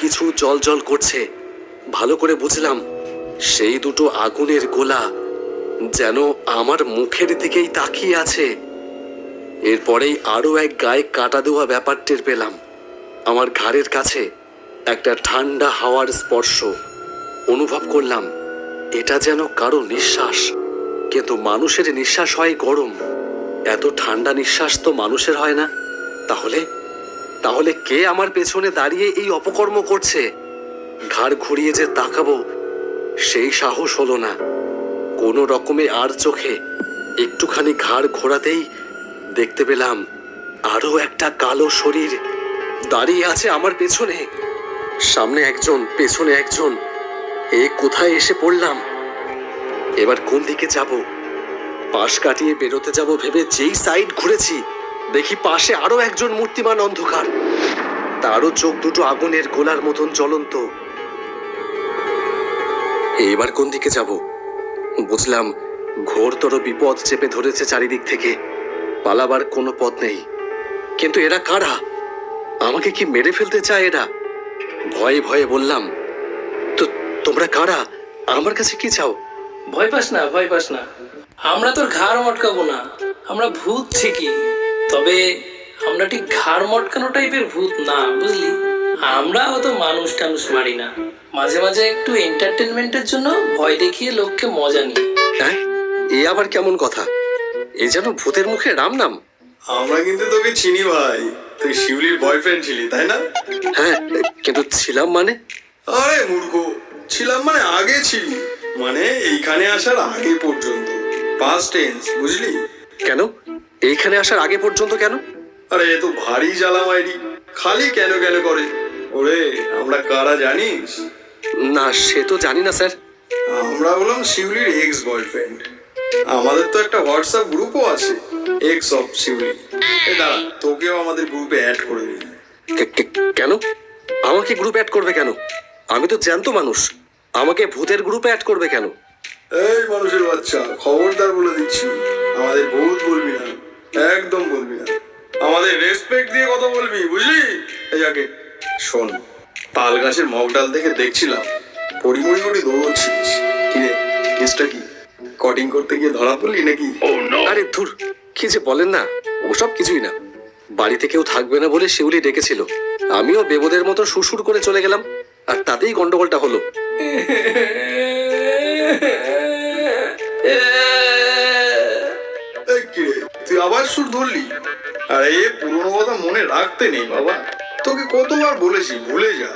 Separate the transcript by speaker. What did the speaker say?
Speaker 1: কিছু জল জল করছে। ভালো করে বুঝলাম সেই দুটো আগুনের গোলা যেন আমার মুখের দিকেই তাকিয়ে আছে। এরপরেই আরো এক গায়ে কাটা দেওয়া ব্যাপার টের পেলাম। আমার ঘাড়ের কাছে একটা ঠান্ডা হাওয়ার স্পর্শ অনুভব করলাম। এটা যেন কারো নিঃশ্বাস, কিন্তু মানুষের নিঃশ্বাস হয় গরম, এত ঠান্ডা নিঃশ্বাস তো মানুষের হয় না। তাহলে তাহলে কে আমার পেছনে দাঁড়িয়ে এই অপকর্ম করছে? ঘাড় ঘুরিয়ে যে তাকাবো সেই সাহস হলো না। কোনো রকমে আর চোখে একটুখানি ঘাড় ঘোরাতেই দেখতে পেলাম আরো একটা কালো শরীর দাঁড়িয়ে আছে আমার পেছনে। সামনে একজন, পেছনে একজন। এ কোথায় এসে পড়লাম? এবার কোন দিকে যাব? পাশ কাটিয়ে বেরোতে যাব ভেবে যেই সাইড ঘুরেছি, দেখি পাশে আরো একজন মূর্তিমান অন্ধকার। তারও চোখ দুটো আগুনের গোলার মতন জ্বলন্ত। এবার কোন দিকে যাব? বুঝলাম ঘোরতর বিপদ চেপে ধরেছে চারিদিক থেকে, পালাবার কোনো পথ নেই। কিন্তু এরা কারা? আমাকে কি মেরে ফেলতে চায় এরা? ভয়ে ভয়ে বললাম, তো তোমরা কারা? আমার কাছে কি চাও?
Speaker 2: ভয় পাস না, ভয় পাস না, আমরা তোর ঘাড় মটকাবো না। আমরা ভূত ঠিকই, তবে আমরা ঠিক ঘাড় মটকানো টাইপের ভূত না, বুঝলি? আমরা অত মানুষ টানুষ মারি না, মাঝে মাঝে একটু এন্টারটেনমেন্টের জন্য ভয় দেখিয়ে লোককে মজা নিই।
Speaker 1: হ্যাঁ, এ আবার কেমন কথা? এ যেন ভূতের মুখে রাম নাম।
Speaker 3: আমরা কিন্তু তোকে চিনি ভাই, তুই শিউলির বয়ফ্রেন্ড ছিলি তাই না?
Speaker 1: হ্যাঁ, কিন্তু ছিলাম মানে?
Speaker 3: আরে মূর্খ, ছিলাম মানে আগে ছিলি, মানে এইখানে আসার আগে পর্যন্ত, পাস্ট টেন্স, বুঝলি?
Speaker 1: কেন এইখানে আসার আগে পর্যন্ত কেন?
Speaker 3: আরে এ তো ভারী জ্বালা মাইরি, খালি কেন কেন করে। ওরে আমরা কারা জানিস?
Speaker 1: না, সে তো জানি না স্যার।
Speaker 3: আমরা হলাম শিউলির এক্স বয়ফ্রেন্ড। আমাদের তো একটা হোয়াটসঅ্যাপ গ্রুপও আছে, এক্স অফ শিউলি। এই দাঁড়া, তোকেও আমাদের গ্রুপে অ্যাড করে দিই।
Speaker 1: কেন আমাকে গ্রুপে অ্যাড করবে কেন? আমি তো জ্যান্ত মানুষ, আমাকে ভূতের গ্রুপে অ্যাড করবে কেন?
Speaker 3: এই মানুষের বাচ্চা, খবরদার বলে দিচ্ছি, আমাদের ভূত বলবি না, একদম বলবি না। আমাদের রেসপেক্ট দিয়ে কথা বলবি, বুঝলি? এই আগে শোন, তাল গাছের মগ ডাল থেকে দেখছিলাম পরিমরি করে দৌড়চ্ছিস। কিরে, কেসটা কি? কটিং করতে গিয়ে ধরা পড়লি নাকি?
Speaker 1: আরে ধুর, কি যে বলেন না, ওসব কিছুই না। বাড়িতে কেউ থাকবে না বলে শিউলি ডেকেছিল, আমিও বেবদের মতো সুসুর করে চলে গেলাম, আর তাতেই গন্ডগোলটা হলো।
Speaker 3: এই কিরে, তুই আবার সুর ধরলি? আরে পুরোনো কথা মনে রাখতে নেই বাবা, তোকে কতবার বলেছি ভুলে যা।